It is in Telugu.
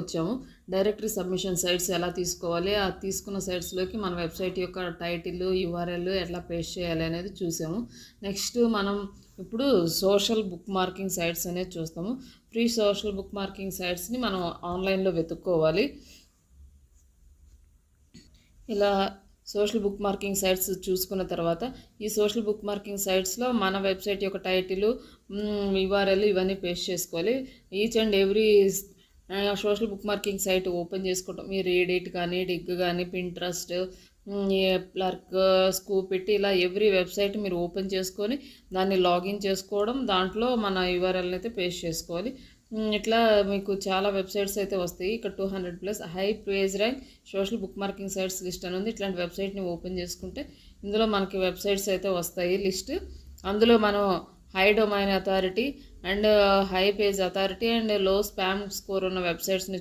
వచ్చాము. డైరెక్టరీ సబ్మిషన్ సైట్స్ ఎలా తీసుకోవాలి, ఆ తీసుకున్న సైట్స్లోకి మన వెబ్సైట్ యొక్క టైటిల్, యూఆర్ఎల్ ఎట్లా పేస్ట్ చేయాలి అనేది చూసాము. నెక్స్ట్ మనం ఇప్పుడు సోషల్ బుక్ మార్కింగ్ సైట్స్ అనేది చూస్తాము. ఫ్రీ సోషల్ బుక్ మార్కింగ్ సైట్స్ని మనం ఆన్లైన్లో వెతుక్కోవాలి. ఇలా సోషల్ బుక్ మార్కింగ్ సైట్స్ చూసుకున్న తర్వాత ఈ సోషల్ బుక్ మార్కింగ్ సైట్స్లో మన వెబ్సైట్ యొక్క టైటిల్, యూఆర్ఎల్ ఇవన్నీ పేస్ట్ చేసుకోవాలి. Each and every social bookmarking site open చేసుకోవటం, మీరు రీడిట్ కానీ, డిగ్ కానీ, పింట్రెస్ట్, ప్లర్క్, స్కూపిట్ ఇలా ఎవ్రీ వెబ్సైట్ మీరు ఓపెన్ చేసుకొని దాన్ని లాగిన్ చేసుకోవడం, దాంట్లో మన యూఆర్ఎల్ని అయితే పేస్ట్ చేసుకోవాలి. ఇట్లా మీకు చాలా వెబ్సైట్స్ అయితే వస్తాయి. ఇక్కడ 200+ high page rank social bookmarking sites list అని ఉంది. ఇట్లాంటి వెబ్సైట్ని ఓపెన్ చేసుకుంటే ఇందులో మనకి వెబ్సైట్స్ అయితే వస్తాయి లిస్ట్. అందులో మనం high domain authority and high page authority and లో స్పామ్ స్కోర్ ఉన్న వెబ్సైట్స్ని